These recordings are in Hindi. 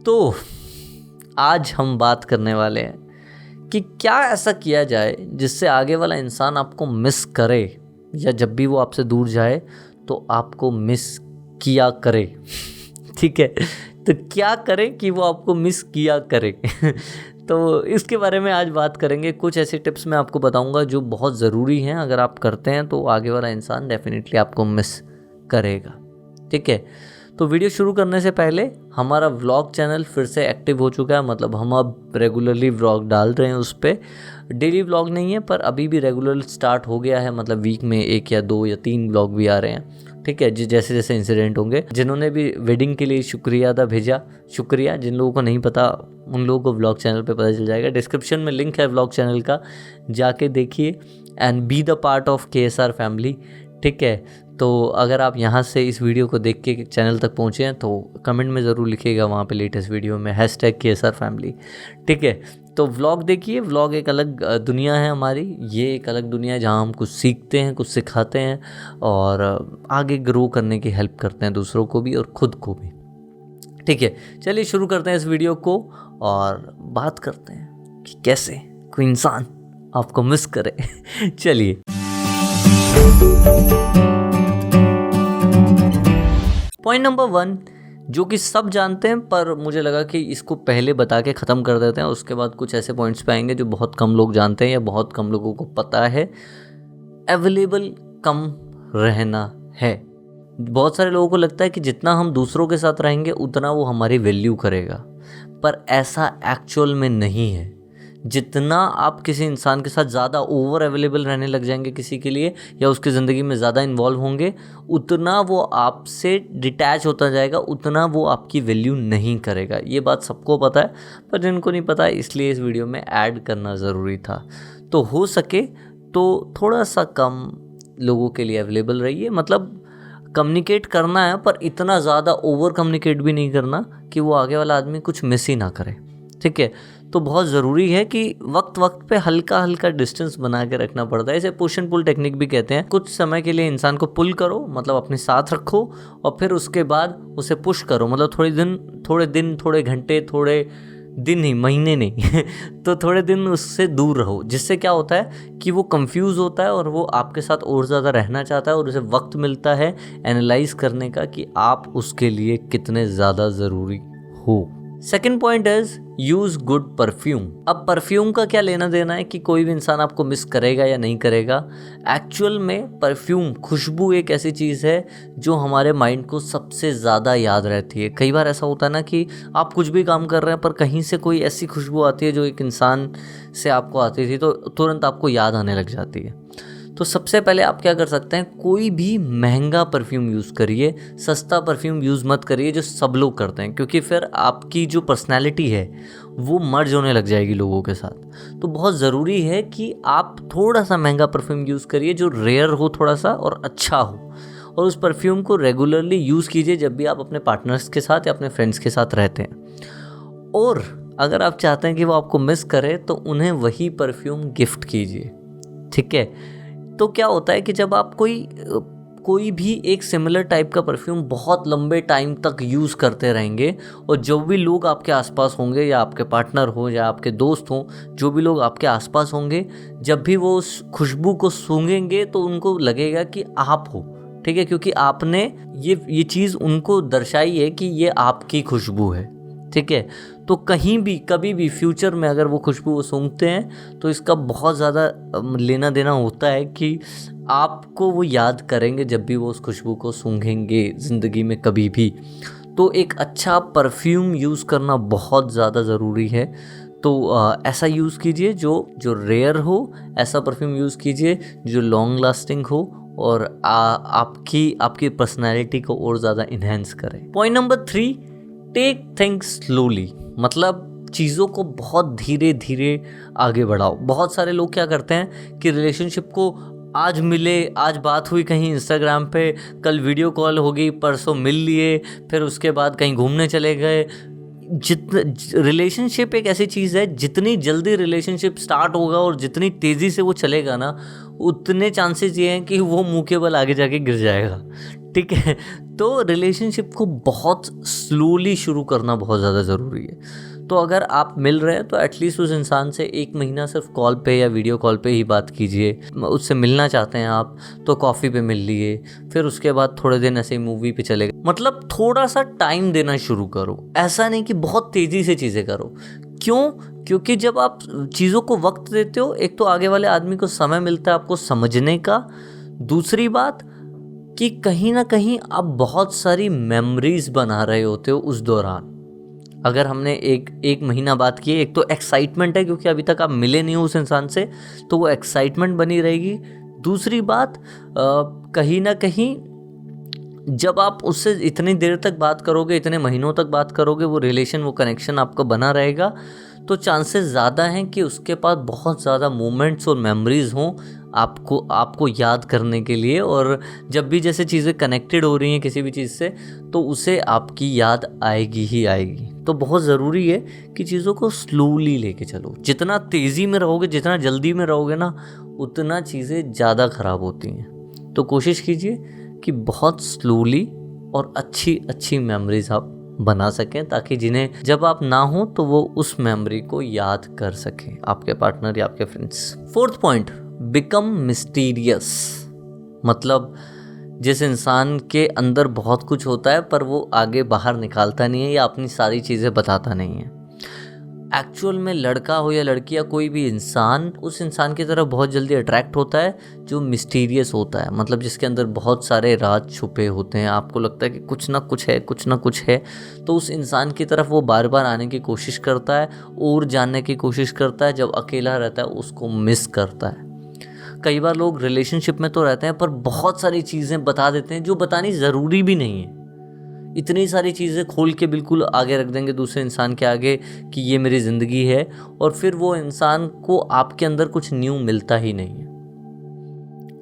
तो आज हम बात करने वाले हैं कि क्या ऐसा किया जाए जिससे आगे वाला इंसान आपको मिस करे, या जब भी वो आपसे दूर जाए तो आपको मिस किया करे। ठीक है, तो क्या करें कि वो आपको मिस किया करे। तो इसके बारे में आज बात करेंगे। कुछ ऐसे टिप्स मैं आपको बताऊंगा जो बहुत ज़रूरी हैं, अगर आप करते हैं तो आगे वाला इंसान डेफिनेटली आपको मिस करेगा। ठीक है, तो वीडियो शुरू करने से पहले हमारा व्लॉग चैनल फिर से एक्टिव हो चुका है, मतलब हम अब रेगुलरली व्लॉग डाल रहे हैं। उस पर डेली व्लॉग नहीं है पर अभी भी रेगुलर स्टार्ट हो गया है, मतलब वीक में 1 या 2 या 3 व्लॉग भी आ रहे हैं। ठीक है, जैसे जैसे इंसिडेंट होंगे। जिन्होंने भी वेडिंग के लिए शुक्रिया अदा भेजा, शुक्रिया। जिन लोगों को नहीं पता उन लोगों को व्लॉग चैनल पे पता चल जाएगा। डिस्क्रिप्शन में लिंक है व्लॉग चैनल का, जाके देखिए and be the part of KSR family. ठीक है, तो अगर आप यहाँ से इस वीडियो को देख के चैनल तक पहुँचे हैं तो कमेंट में ज़रूर लिखिएगा वहाँ पे लेटेस्ट वीडियो में #KSR फैमिली। ठीक है, तो व्लॉग देखिए। व्लॉग एक अलग दुनिया है हमारी, ये एक अलग दुनिया है जहाँ हम कुछ सीखते हैं, कुछ सिखाते हैं और आगे ग्रो करने की हेल्प करते हैं, दूसरों को भी और ख़ुद को भी। ठीक है, चलिए शुरू करते हैं इस वीडियो को और बात करते हैं कि कैसे कोई इंसान आपको मिस करे। चलिए, पॉइंट नंबर 1 जो कि सब जानते हैं, पर मुझे लगा कि इसको पहले बता के ख़त्म कर देते हैं, उसके बाद कुछ ऐसे पॉइंट्स पे आएंगे जो बहुत कम लोग जानते हैं या बहुत कम लोगों को पता है। अवेलेबल कम रहना है। बहुत सारे लोगों को लगता है कि जितना हम दूसरों के साथ रहेंगे उतना वो हमारी वैल्यू करेगा, पर ऐसा एक्चुअल में नहीं है। जितना आप किसी इंसान के साथ ज़्यादा ओवर अवेलेबल रहने लग जाएंगे किसी के लिए, या उसकी ज़िंदगी में ज़्यादा इन्वॉल्व होंगे, उतना वो आपसे डिटैच होता जाएगा, उतना वो आपकी वैल्यू नहीं करेगा। ये बात सबको पता है, पर जिनको नहीं पता है इसलिए इस वीडियो में ऐड करना ज़रूरी था। तो हो सके तो थोड़ा सा कम लोगों के लिए अवेलेबल रहिए, मतलब कम्युनिकेट करना है पर इतना ज़्यादा ओवर कम्युनिकेट भी नहीं करना कि वो आगे वाला आदमी कुछ मिस ही ना करे। ठीक है, तो बहुत ज़रूरी है कि वक्त वक्त पे हल्का हल्का डिस्टेंस बना के रखना पड़ता है। इसे पुश एंड पुल टेक्निक भी कहते हैं। कुछ समय के लिए इंसान को पुल करो, मतलब अपने साथ रखो, और फिर उसके बाद उसे पुश करो, मतलब थोड़े घंटे, थोड़े दिन ही, महीने नहीं तो थोड़े दिन उससे दूर रहो, जिससे क्या होता है कि वो कंफ्यूज होता है और वो आपके साथ और ज़्यादा रहना चाहता है और उसे वक्त मिलता है एनालाइज करने का कि आप उसके लिए कितने ज़्यादा ज़रूरी हो। Second point is use good perfume. अब परफ्यूम का क्या लेना देना है कि कोई भी इंसान आपको मिस करेगा या नहीं करेगा। एक्चुअल में परफ्यूम, खुशबू एक ऐसी चीज़ है जो हमारे माइंड को सबसे ज़्यादा याद रहती है। कई बार ऐसा होता है ना कि आप कुछ भी काम कर रहे हैं पर कहीं से कोई ऐसी खुशबू आती है जो एक इंसान से आपको आती थी तो तुरंत आपको याद आने लग जाती है। तो सबसे पहले आप क्या कर सकते हैं, कोई भी महंगा परफ्यूम यूज़ करिए, सस्ता परफ्यूम यूज़ मत करिए जो सब लोग करते हैं, क्योंकि फिर आपकी जो पर्सनैलिटी है वो मर्ज होने लग जाएगी लोगों के साथ। तो बहुत ज़रूरी है कि आप थोड़ा सा महंगा परफ्यूम यूज़ करिए जो रेयर हो थोड़ा सा और अच्छा हो, और उस परफ्यूम को रेगुलरली यूज़ कीजिए जब भी आप अपने पार्टनर्स के साथ या अपने फ्रेंड्स के साथ रहते हैं। और अगर आप चाहते हैं कि वो आपको मिस करे तो उन्हें वही परफ्यूम गिफ्ट कीजिए। ठीक है, तो क्या होता है कि जब आप कोई भी एक सिमिलर टाइप का परफ्यूम बहुत लंबे टाइम तक यूज़ करते रहेंगे, और जो भी लोग आपके आसपास होंगे, या आपके पार्टनर हो या आपके दोस्त हों, जो भी लोग आपके आसपास होंगे, जब भी वो उस खुशबू को सूंघेंगे तो उनको लगेगा कि आप हो। ठीक है, क्योंकि आपने ये चीज़ उनको दर्शाई है कि ये आपकी खुशबू है। ठीक है, तो कहीं भी कभी भी फ्यूचर में अगर वो खुशबू वो सूंघते हैं तो इसका बहुत ज़्यादा लेना देना होता है कि आपको वो याद करेंगे जब भी वो उस खुशबू को सूंघेंगे ज़िंदगी में कभी भी। तो एक अच्छा परफ्यूम यूज़ करना बहुत ज़्यादा ज़रूरी है। तो ऐसा यूज़ कीजिए जो रेयर हो, ऐसा परफ्यूम यूज़ कीजिए जो लॉन्ग लास्टिंग हो और आपकी पर्सनैलिटी को और ज़्यादा इन्हेंस करे। Point number 3, take things slowly, मतलब चीज़ों को बहुत धीरे धीरे आगे बढ़ाओ। बहुत सारे लोग क्या करते हैं कि रिलेशनशिप को आज मिले, आज बात हुई कहीं इंस्टाग्राम पे, कल वीडियो कॉल होगी, परसों मिल लिए, फिर उसके बाद कहीं घूमने चले गए, रिलेशनशिप एक ऐसी चीज़ है, जितनी जल्दी रिलेशनशिप स्टार्ट होगा और जितनी तेज़ी से वो चलेगा ना, उतने चांसेस ये हैं कि वो मुंह के बल आगे जाके गिर जाएगा। ठीक है, तो रिलेशनशिप को बहुत स्लोली शुरू करना बहुत ज़्यादा ज़रूरी है। तो अगर आप मिल रहे हैं तो एटलीस्ट उस इंसान से 1 महीना सिर्फ कॉल पे या वीडियो कॉल पे ही बात कीजिए। उससे मिलना चाहते हैं आप तो कॉफ़ी पे मिल लिए, फिर उसके बाद थोड़े दिन ऐसे ही मूवी पे चले गए। मतलब थोड़ा सा टाइम देना शुरू करो, ऐसा नहीं कि बहुत तेज़ी से चीज़ें करो। क्यों? क्योंकि जब आप चीज़ों को वक्त देते हो, एक तो आगे वाले आदमी को समय मिलता है आपको समझने का, दूसरी बात कि कहीं ना कहीं आप बहुत सारी मेमोरीज बना रहे होते हो उस दौरान। अगर हमने एक महीना बात की, एक तो एक्साइटमेंट है क्योंकि अभी तक आप मिले नहीं हो उस इंसान से, तो वो एक्साइटमेंट बनी रहेगी। दूसरी बात, कहीं ना कहीं जब आप उससे इतनी देर तक बात करोगे, इतने महीनों तक बात करोगे, वो रिलेशन, वो कनेक्शन आपका बना रहेगा, तो चांसेस ज़्यादा हैं कि उसके पास बहुत ज़्यादा मोमेंट्स और मेमोरीज़ हों आपको याद करने के लिए। और जब भी जैसे चीज़ें कनेक्टेड हो रही हैं किसी भी चीज़ से, तो उसे आपकी याद आएगी ही आएगी। तो बहुत ज़रूरी है कि चीज़ों को स्लोली लेके चलो। जितना तेज़ी में रहोगे, जितना जल्दी में रहोगे ना, उतना चीज़ें ज़्यादा ख़राब होती हैं। तो कोशिश कीजिए कि बहुत स्लोली और अच्छी अच्छी मेमोरीज आप बना सकें, ताकि जिन्हें जब आप ना हो तो वो उस मेमोरी को याद कर सकें, आपके पार्टनर या आपके friends. 4th point, become mysterious. मतलब जिस इंसान के अंदर बहुत कुछ होता है पर वो आगे बाहर निकालता नहीं है या अपनी सारी चीज़ें बताता नहीं है। एक्चुअल में लड़का हो या लड़की या कोई भी इंसान उस इंसान की तरफ बहुत जल्दी अट्रैक्ट होता है जो मिस्टीरियस होता है, मतलब जिसके अंदर बहुत सारे राज छुपे होते हैं। आपको लगता है कि कुछ ना कुछ है, कुछ ना कुछ है, तो उस इंसान की तरफ वो बार बार आने की कोशिश करता है और जानने की कोशिश करता है। जब अकेला रहता है उसको मिस करता है। कई बार लोग रिलेशनशिप में तो रहते हैं पर बहुत सारी चीज़ें बता देते हैं जो बतानी ज़रूरी भी नहीं है। इतनी सारी चीज़ें खोल के बिल्कुल आगे रख देंगे दूसरे इंसान के आगे कि ये मेरी ज़िंदगी है, और फिर वो इंसान को आपके अंदर कुछ न्यू मिलता ही नहीं है।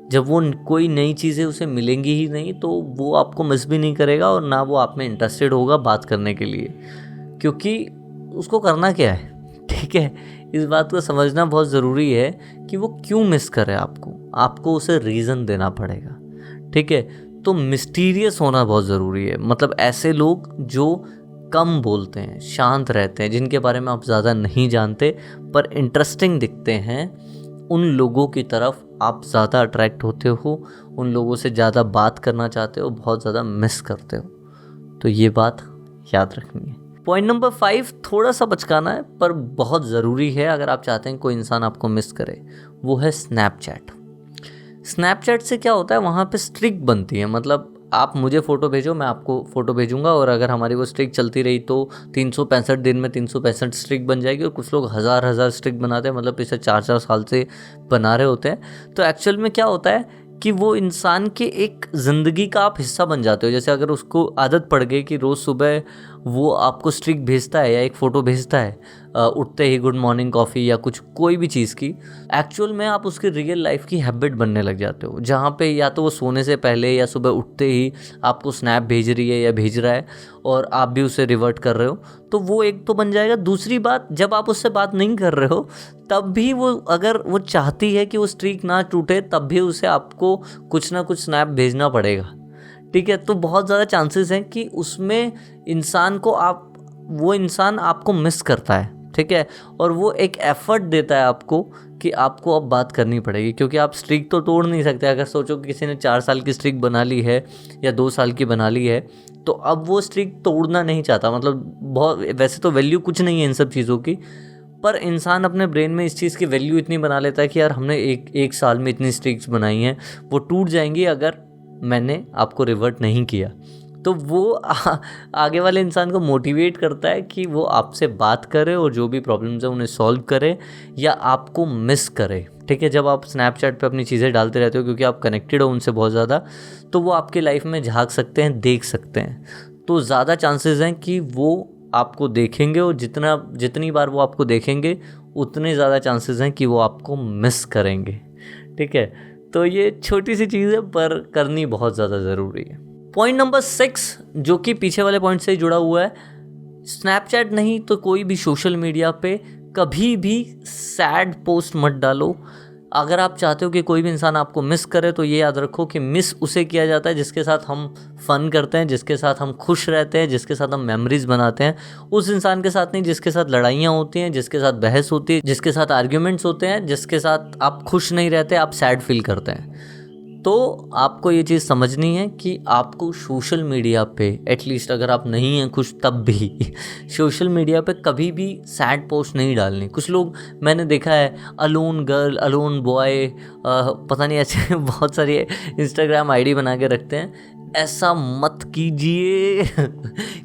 जब वो कोई नई चीज़ें उसे मिलेंगी ही नहीं तो वो आपको मिस भी नहीं करेगा और ना वो आप में इंटरेस्टेड होगा बात करने के लिए, क्योंकि उसको करना क्या है। ठीक है, इस बात को समझना बहुत ज़रूरी है कि वो क्यों मिस करे आपको उसे रीज़न देना पड़ेगा। ठीक है, तो मिस्टीरियस होना बहुत ज़रूरी है। मतलब ऐसे लोग जो कम बोलते हैं, शांत रहते हैं, जिनके बारे में आप ज़्यादा नहीं जानते पर इंटरेस्टिंग दिखते हैं, उन लोगों की तरफ आप ज़्यादा अट्रैक्ट होते हो, उन लोगों से ज़्यादा बात करना चाहते हो, बहुत ज़्यादा मिस करते हो। तो ये बात याद रखनी है। पॉइंट नंबर 5 थोड़ा सा बचकाना है पर बहुत ज़रूरी है अगर आप चाहते हैं कोई इंसान आपको मिस करे, वो है स्नैपचैट। स्नैपचैट से क्या होता है, वहाँ पे स्ट्रिक बनती है। मतलब आप मुझे फ़ोटो भेजो, मैं आपको फ़ोटो भेजूंगा, और अगर हमारी वो स्ट्रिक चलती रही तो 365 दिन में 365 स्ट्रिक बन जाएगी। और कुछ लोग हज़ार स्ट्रिक बनाते हैं, मतलब पिछले 4 साल से बना रहे होते हैं। तो एक्चुअल में क्या होता है कि वो इंसान के एक ज़िंदगी का आप हिस्सा बन जाते हो। जैसे अगर उसको आदत पड़ गई कि रोज़ सुबह वो आपको स्ट्रिक भेजता है या एक फ़ोटो भेजता है उठते ही गुड मॉर्निंग कॉफ़ी या कुछ कोई भी चीज़ की, एक्चुअल में आप उसकी रियल लाइफ की हैबिट बनने लग जाते हो, जहाँ पे या तो वो सोने से पहले या सुबह उठते ही आपको स्नैप भेज रही है या भेज रहा है और आप भी उसे रिवर्ट कर रहे हो। तो वो एक तो बन जाएगा। दूसरी बात, जब आप उससे बात नहीं कर रहे हो तब भी वो, अगर वो चाहती है कि वो स्ट्रीक ना टूटे, तब भी उसे आपको कुछ ना कुछ स्नैप भेजना पड़ेगा। ठीक है, तो बहुत ज़्यादा चांसेस हैं कि उसमें वो इंसान आपको मिस करता है। ठीक है, और वो एक एफर्ट देता है आपको कि आपको अब बात करनी पड़ेगी, क्योंकि आप स्ट्रीक तो तोड़ नहीं सकते। अगर सोचो कि किसी ने 4 साल की स्ट्रीक बना ली है या 2 साल की बना ली है, तो अब वो स्ट्रीक तोड़ना नहीं चाहता। मतलब बहुत, वैसे तो वैल्यू कुछ नहीं है इन सब चीज़ों की, पर इंसान अपने ब्रेन में इस चीज़ की वैल्यू इतनी बना लेता है कि यार हमने एक साल में इतनी स्ट्रीक्स बनाई हैं, वो टूट जाएंगी अगर मैंने आपको रिवर्ट नहीं किया। तो वो आगे वाले इंसान को मोटिवेट करता है कि वो आपसे बात करे और जो भी प्रॉब्लम्स है उन्हें सॉल्व करे या आपको मिस करे। ठीक है, जब आप स्नैपचैट पे अपनी चीज़ें डालते रहते हो क्योंकि आप कनेक्टेड हो उनसे बहुत ज़्यादा, तो वो आपके लाइफ में झांक सकते हैं, देख सकते हैं। तो ज़्यादा चांसेस हैं कि वो आपको देखेंगे, और जितनी बार वो आपको देखेंगे उतने ज़्यादा चांसेस हैं कि वो आपको मिस करेंगे। ठीक है, तो ये छोटी सी चीज़ है पर करनी बहुत ज़्यादा ज़रूरी है। पॉइंट नंबर 6 जो कि पीछे वाले पॉइंट से जुड़ा हुआ है, स्नैपचैट नहीं तो कोई भी सोशल मीडिया पे कभी भी सैड पोस्ट मत डालो। अगर आप चाहते हो कि कोई भी इंसान आपको मिस करे तो ये याद रखो कि मिस उसे किया जाता है जिसके साथ हम फ़न करते हैं, जिसके साथ हम खुश रहते हैं, जिसके साथ हम मेमोरीज़ बनाते हैं। उस इंसान के साथ नहीं जिसके साथ लड़ाइयाँ होती हैं, जिसके साथ बहस होती है, जिसके साथ आर्ग्यूमेंट्स होते हैं, जिसके साथ आप खुश नहीं रहते, आप सैड फील करते हैं। तो आपको ये चीज़ समझनी है कि आपको सोशल मीडिया पे एटलीस्ट अगर आप नहीं हैं खुश तब भी सोशल मीडिया पे कभी भी सैड पोस्ट नहीं डालनी। कुछ लोग मैंने देखा है अलोन गर्ल, अलोन बॉय, पता नहीं ऐसे बहुत सारी इंस्टाग्राम आईडी बना के रखते हैं। ऐसा मत कीजिए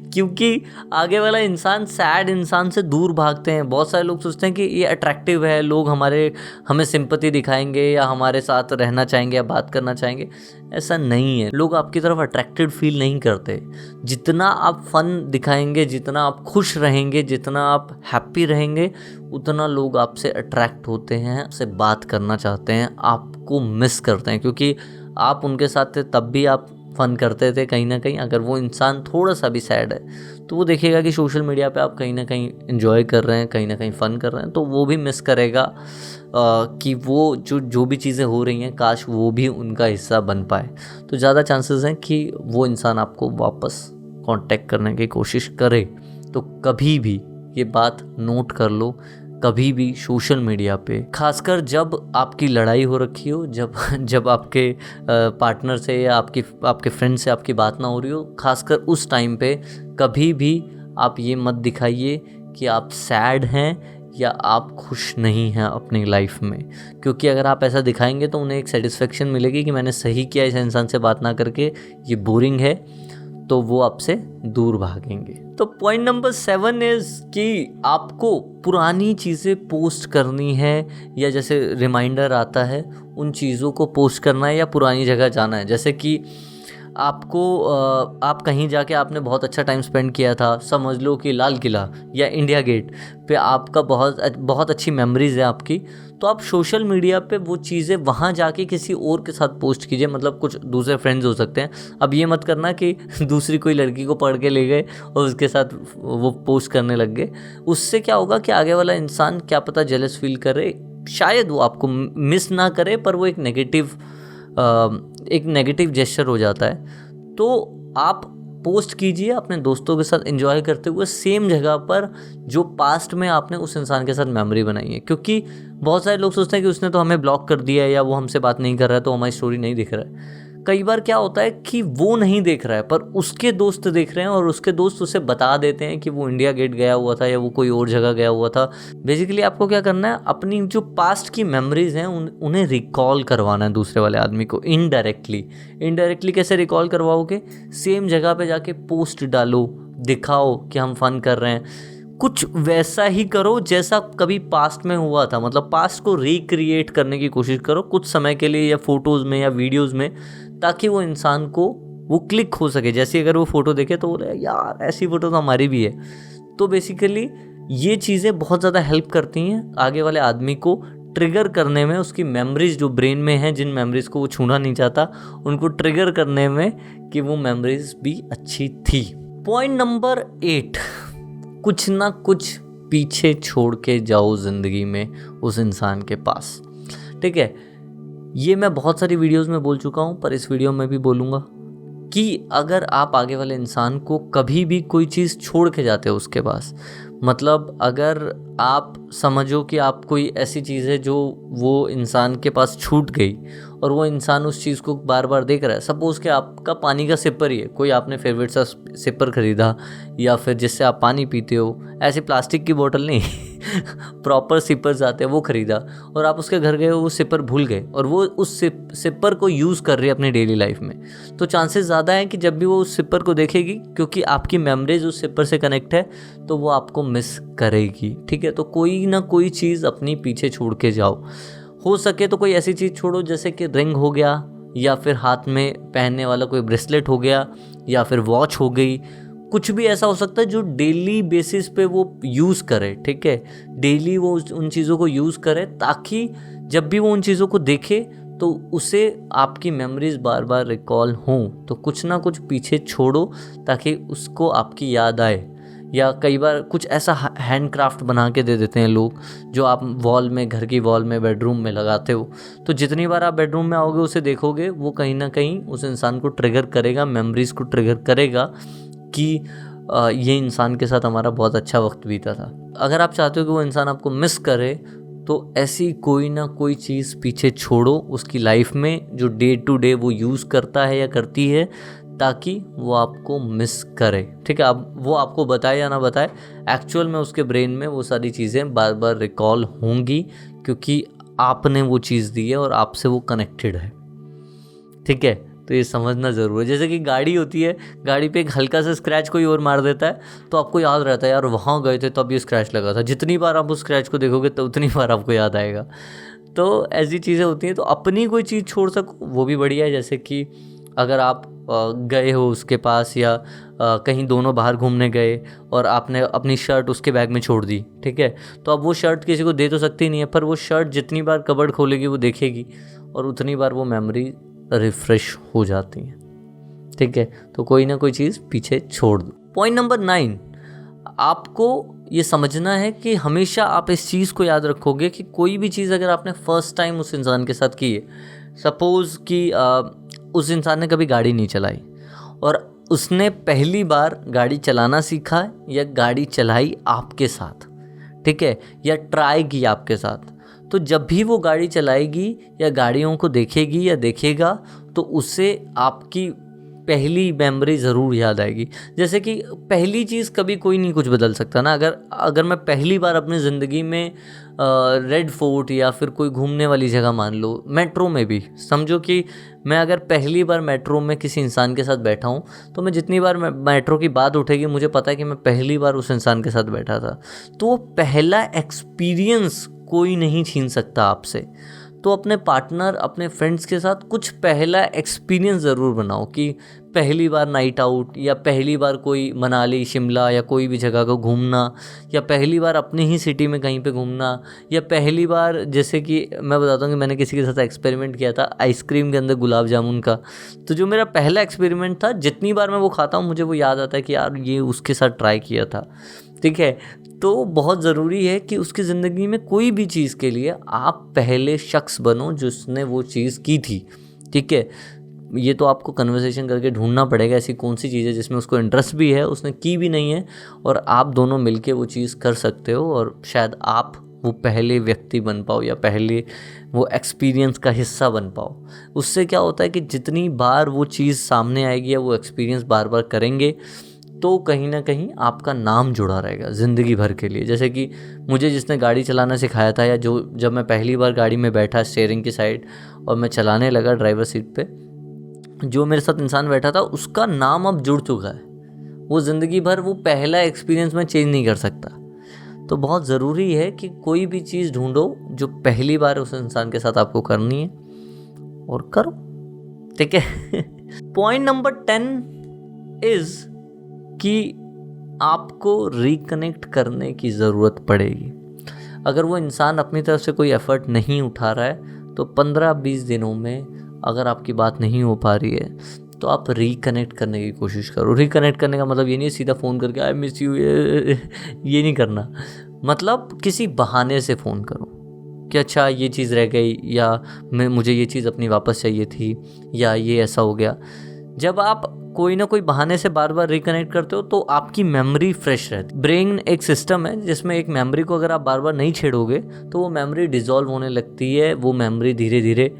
क्योंकि आगे वाला इंसान सैड इंसान से दूर भागते हैं। बहुत सारे लोग सोचते हैं कि ये अट्रैक्टिव है, लोग हमें सिंपैथी दिखाएंगे या हमारे साथ रहना चाहेंगे या बात करना चाहेंगे। ऐसा नहीं है, लोग आपकी तरफ अट्रैक्टेड फील नहीं करते। जितना आप फन दिखाएंगे, जितना आप खुश रहेंगे, जितना आप हैप्पी रहेंगे, उतना लोग आपसे अट्रैक्ट होते हैं, आपसे बात करना चाहते हैं, आपको मिस करते हैं। क्योंकि आप उनके साथ थे तब भी आप फ़न करते थे कहीं ना कहीं। अगर वो इंसान थोड़ा सा भी सैड है तो वो देखेगा कि सोशल मीडिया पे आप कहीं ना कहीं एंजॉय कर रहे हैं, कहीं ना कहीं फ़न कर रहे हैं, तो वो भी मिस करेगा कि वो जो भी चीज़ें हो रही हैं काश वो भी उनका हिस्सा बन पाए। तो ज़्यादा चांसेस हैं कि वो इंसान आपको वापस कांटेक्ट करने की कोशिश करे। तो कभी भी ये बात नोट कर लो, कभी भी सोशल मीडिया पे, खासकर जब आपकी लड़ाई हो रखी हो, जब आपके पार्टनर से या आपके फ्रेंड से आपकी बात ना हो रही हो, खासकर उस टाइम पे कभी भी आप ये मत दिखाइए कि आप सैड हैं या आप खुश नहीं हैं अपनी लाइफ में। क्योंकि अगर आप ऐसा दिखाएंगे तो उन्हें एक सेटिस्फेक्शन मिलेगी कि मैंने सही किया इस इंसान से बात ना करके, ये बोरिंग है, तो वो आपसे दूर भागेंगे। तो पॉइंट नंबर 7 इज़ कि आपको पुरानी चीज़ें पोस्ट करनी है, या जैसे रिमाइंडर आता है उन चीज़ों को पोस्ट करना है या पुरानी जगह जाना है। जैसे कि आप कहीं जाके आपने बहुत अच्छा टाइम स्पेंड किया था, समझ लो कि लाल किला या इंडिया गेट पे आपका बहुत अच्छी मेमोरीज़ है आपकी, तो आप सोशल मीडिया पे वो चीज़ें वहाँ जाके किसी और के साथ पोस्ट कीजिए। मतलब कुछ दूसरे फ्रेंड्स हो सकते हैं। अब ये मत करना कि दूसरी कोई लड़की को पकड़ के ले गए और उसके साथ वो पोस्ट करने लग गए। उससे क्या होगा कि आगे वाला इंसान क्या पता जेलस फील करे, शायद वो आपको मिस ना करे, पर वो एक नेगेटिव जेस्चर हो जाता है। तो आप पोस्ट कीजिए अपने दोस्तों के साथ एंजॉय करते हुए सेम जगह पर जो पास्ट में आपने उस इंसान के साथ मेमोरी बनाई है। क्योंकि बहुत सारे लोग सोचते हैं कि उसने तो हमें ब्लॉक कर दिया है या वो हमसे बात नहीं कर रहा है तो हमारी स्टोरी नहीं दिख रहा है। कई बार क्या होता है कि वो नहीं देख रहा है पर उसके दोस्त देख रहे हैं और उसके दोस्त उसे बता देते हैं कि वो इंडिया गेट गया हुआ था या वो कोई और जगह गया हुआ था। बेसिकली आपको क्या करना है, अपनी जो पास्ट की मेमोरीज हैं उन्हें रिकॉल करवाना है दूसरे वाले आदमी को इनडायरेक्टली कैसे रिकॉल करवाओगे? सेम जगह पे जाके पोस्ट डालो, दिखाओ कि हम फन कर रहे हैं। कुछ वैसा ही करो जैसा कभी पास्ट में हुआ था। मतलब पास्ट को रिक्रिएट करने की कोशिश करो कुछ समय के लिए, या फोटोज़ में या वीडियोज़ में, ताकि वो इंसान को वो क्लिक हो सके। जैसे अगर वो फ़ोटो देखे तो बोले यार ऐसी फ़ोटो तो हमारी भी है। तो बेसिकली ये चीज़ें बहुत ज़्यादा हेल्प करती हैं आगे वाले आदमी को ट्रिगर करने में, उसकी मेमोरीज़ जो ब्रेन में हैं, जिन मेमोरीज़ को वो छूना नहीं चाहता, उनको ट्रिगर करने में कि वो मेमोरीज़ भी अच्छी थी। पॉइंट नंबर 8, कुछ ना कुछ पीछे छोड़ के जाओ ज़िंदगी में उस इंसान के पास। ठीक है, ये मैं बहुत सारी वीडियोस में बोल चुका हूँ पर इस वीडियो में भी बोलूँगा कि अगर आप आगे वाले इंसान को कभी भी कोई चीज़ छोड़ के जाते हो उसके पास, मतलब अगर आप समझो कि आप कोई ऐसी चीज़ है जो वो इंसान के पास छूट गई और वो इंसान उस चीज़ को बार बार देख रहा है। सपोज़ कि आपका पानी का सिपर ही है, कोई आपने फेवरेट सा सिपर ख़रीदा या फिर जिससे आप पानी पीते हो, ऐसे प्लास्टिक की बोतल नहीं प्रॉपर सिपर्स आते हैं वो ख़रीदा, और आप उसके घर गए, वो सिपर भूल गए और वो उस सिपर को यूज़ कर रही है अपनी डेली लाइफ में, तो चांसेस ज़्यादा हैं कि जब भी वो उस सिपर को देखेगी, क्योंकि आपकी मेमोरीज उस सिपर से कनेक्ट है, तो वो आपको मिस करेगी। ठीक है, तो कोई ना कोई चीज़ अपनी पीछे छोड़ के जाओ। हो सके तो कोई ऐसी चीज़ छोड़ो जैसे कि रिंग हो गया, या फिर हाथ में पहनने वाला कोई ब्रेसलेट हो गया, या फिर वॉच हो गई। कुछ भी ऐसा हो सकता है जो डेली बेसिस पे वो यूज़ करे। ठीक है, डेली वो उन चीज़ों को यूज़ करे ताकि जब भी वो उन चीज़ों को देखे तो उसे आपकी मेमोरीज बार बार रिकॉल हों। तो कुछ ना कुछ पीछे छोड़ो ताकि उसको आपकी याद आए, या कई बार कुछ ऐसा हैंडक्राफ्ट बना के दे देते हैं लोग जो आप वॉल में, घर की वॉल में, बेडरूम में लगाते हो। तो जितनी बार आप बेडरूम में आओगे उसे देखोगे, वो कहीं ना कहीं उस इंसान को ट्रिगर करेगा, मेमोरीज़ को ट्रिगर करेगा कि ये इंसान के साथ हमारा बहुत अच्छा वक्त बीता था। अगर आप चाहते हो कि वो इंसान आपको मिस करे तो ऐसी कोई ना कोई चीज़ पीछे छोड़ो उसकी लाइफ में जो डे टू डे वो यूज़ करता है या करती है, ताकि वो आपको मिस करे। ठीक है, अब वो आपको बताए या ना बताए, एक्चुअल में उसके ब्रेन में वो सारी चीज़ें बार बार रिकॉल होंगी, क्योंकि आपने वो चीज़ दी है और आपसे वो कनेक्टेड है। ठीक है, तो ये समझना ज़रूर है। जैसे कि गाड़ी होती है, गाड़ी पे एक हल्का सा स्क्रैच कोई और मार देता है तो आपको याद रहता है यार वहाँ गए थे तब ये स्क्रैच लगा था। जितनी बार आप उस स्क्रैच को देखोगे तो उतनी बार आपको याद आएगा। तो ऐसी चीज़ें होती हैं। तो अपनी कोई चीज़ छोड़ सको वो भी बढ़िया है। जैसे कि अगर आप गए हो उसके पास, या कहीं दोनों बाहर घूमने गए और आपने अपनी शर्ट उसके बैग में छोड़ दी, ठीक है, तो अब वो शर्ट किसी को दे तो सकती नहीं है, पर वो शर्ट जितनी बार कबर्ड खोलेगी वो देखेगी और उतनी बार वो मेमोरी रिफ्रेश हो जाती है। ठीक है, तो कोई ना कोई चीज़ पीछे छोड़ दो। पॉइंट नंबर 9, आपको ये समझना है कि हमेशा आप इस चीज़ को याद रखोगे कि कोई भी चीज़ अगर आपने फर्स्ट टाइम उस इंसान के साथ की है, सपोज़ कि उस इंसान ने कभी गाड़ी नहीं चलाई और उसने पहली बार गाड़ी चलाना सीखा या गाड़ी चलाई आपके साथ, ठीक है, या ट्राई की आपके साथ, तो जब भी वो गाड़ी चलाएगी या गाड़ियों को देखेगी या देखेगा तो उससे आपकी पहली मेमोरी ज़रूर याद आएगी। जैसे कि पहली चीज़ कभी कोई नहीं कुछ बदल सकता ना। अगर मैं पहली बार अपनी ज़िंदगी में रेड फोर्ट या फिर कोई घूमने वाली जगह, मान लो मेट्रो में भी, समझो कि मैं अगर पहली बार मेट्रो में किसी इंसान के साथ बैठा हूँ तो मैं जितनी बार मेट्रो की बात उठेगी मुझे पता है कि मैं पहली बार उस इंसान के साथ बैठा था। तो वो पहला एक्सपीरियंस कोई नहीं छीन सकता आपसे। तो अपने पार्टनर, अपने फ्रेंड्स के साथ कुछ पहला एक्सपीरियंस ज़रूर बनाओ कि पहली बार नाइट आउट, या पहली बार कोई मनाली, शिमला या कोई भी जगह को घूमना, या पहली बार अपनी ही सिटी में कहीं पे घूमना, या पहली बार, जैसे कि मैं बताता हूँ कि मैंने किसी के साथ एक्सपेरिमेंट किया था आइसक्रीम के अंदर गुलाब जामुन का। तो जो मेरा पहला एक्सपेरिमेंट था, जितनी बार मैं वो खाता हूँ मुझे वो याद आता है कि यार ये उसके साथ ट्राई किया था। ठीक है, तो बहुत ज़रूरी है कि उसकी ज़िंदगी में कोई भी चीज़ के लिए आप पहले शख्स बनो जिसने वो चीज़ की थी। ठीक है, ये तो आपको कन्वर्सेशन करके ढूंढना पड़ेगा ऐसी कौन सी चीज़ है जिसमें उसको इंटरेस्ट भी है, उसने की भी नहीं है, और आप दोनों मिलके वो चीज़ कर सकते हो और शायद आप वो पहले व्यक्ति बन पाओ या पहले वो एक्सपीरियंस का हिस्सा बन पाओ। उससे क्या होता है कि जितनी बार वो चीज़ सामने आएगी या वो एक्सपीरियंस बार बार करेंगे तो कहीं ना कहीं आपका नाम जुड़ा रहेगा ज़िंदगी भर के लिए। जैसे कि मुझे जिसने गाड़ी चलाना सिखाया था, या जब मैं पहली बार गाड़ी में बैठा स्टीयरिंग की साइड और मैं चलाने लगा ड्राइवर सीट पे, जो मेरे साथ इंसान बैठा था उसका नाम अब जुड़ चुका है। वो ज़िंदगी भर वो पहला एक्सपीरियंस में चेंज नहीं कर सकता। तो बहुत ज़रूरी है कि कोई भी चीज़ ढूंढो जो पहली बार उस इंसान के साथ आपको करनी है और करो। ठीक है। पॉइंट नंबर 10 इज़ कि आपको रिकनेक्ट करने की ज़रूरत पड़ेगी। अगर वो इंसान अपनी तरफ से कोई एफ़र्ट नहीं उठा रहा है तो 15-20 दिनों में अगर आपकी बात नहीं हो पा रही है तो आप रिकनेक्ट करने की कोशिश करो। रिकनेक्ट करने का मतलब ये नहीं है सीधा फ़ोन करके आई मिस यू, ये नहीं करना। मतलब किसी बहाने से फ़ोन करो कि अच्छा ये चीज़ रह गई, या मुझे ये चीज़ अपनी वापस चाहिए थी, या ये ऐसा हो गया। जब आप कोई ना कोई बहाने से बार बार रिकनेक्ट करते हो तो आपकी मेमोरी फ्रेश रहती है। ब्रेन एक सिस्टम है जिसमें एक मेमोरी को अगर आप बार बार नहीं छेड़ोगे तो वो मेमोरी डिसॉल्व होने लगती है, वो मेमोरी धीरे धीरे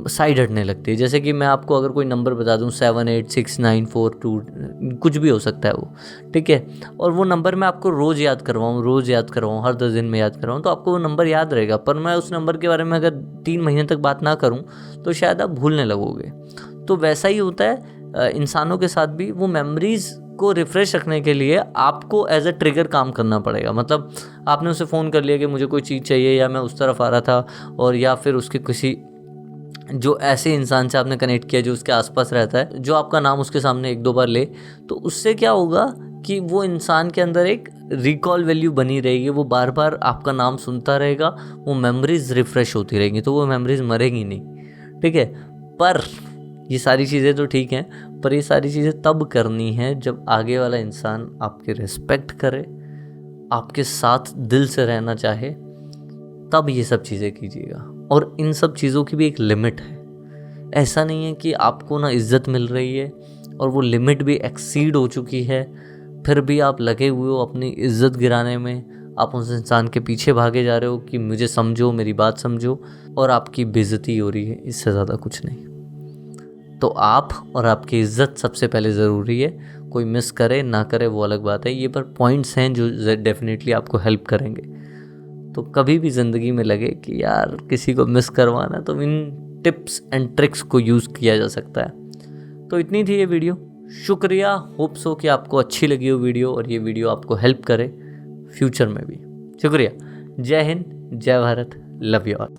साइड हटने लगती है। जैसे कि मैं आपको अगर कोई नंबर बता दूं 786942, कुछ भी हो सकता है वो, ठीक है, और वो नंबर मैं आपको रोज़ याद करवाऊँ, हर 10 दिन में याद करवाऊँ, तो आपको वो नंबर याद रहेगा। पर मैं उस नंबर के बारे में अगर 3 महीने तक बात ना करूँ तो शायद आप भूलने लगोगे। तो वैसा ही होता है इंसानों के साथ भी। वो मेमोरीज़ को रिफ़्रेश रखने के लिए आपको एज अ ट्रिगर काम करना पड़ेगा। मतलब आपने उसे फ़ोन कर लिया कि मुझे कोई चीज़ चाहिए, या मैं उस तरफ आ रहा था, और या फिर उसके किसी जो ऐसे इंसान से आपने कनेक्ट किया जो उसके आसपास रहता है, जो आपका नाम उसके सामने 1-2 बार ले, तो उससे क्या होगा कि वो इंसान के अंदर एक रिकॉल वैल्यू बनी रहेगी। वो बार बार आपका नाम सुनता रहेगा, वो मेमोरीज़ रिफ़्रेश होती रहेंगी, तो वो मेमोरीज़ मरेंगी नहीं। ठीक है, पर ये सारी चीज़ें तो ठीक हैं, पर ये सारी चीज़ें तब करनी है जब आगे वाला इंसान आपकी रिस्पेक्ट करे, आपके साथ दिल से रहना चाहे, तब ये सब चीज़ें कीजिएगा। और इन सब चीज़ों की भी एक लिमिट है। ऐसा नहीं है कि आपको ना इज्जत मिल रही है और वो लिमिट भी एक्सीड हो चुकी है, फिर भी आप लगे हुए हो अपनी इज्जत गिराने में, आप उस इंसान के पीछे भागे जा रहे हो कि मुझे समझो, मेरी बात समझो, और आपकी बेइज्जती हो रही है। इससे ज़्यादा कुछ नहीं। तो आप और आपकी इज्जत सबसे पहले ज़रूरी है। कोई मिस करे ना करे वो अलग बात है, ये पर पॉइंट्स हैं जो डेफिनेटली आपको हेल्प करेंगे। तो कभी भी ज़िंदगी में लगे कि यार किसी को मिस करवाना, तो इन टिप्स एंड ट्रिक्स को यूज़ किया जा सकता है। तो इतनी थी ये वीडियो। शुक्रिया, होप सो कि आपको अच्छी लगी हो वीडियो और ये वीडियो आपको हेल्प करे फ्यूचर में भी। शुक्रिया। जय हिंद, जय भारत, लव यू ऑल।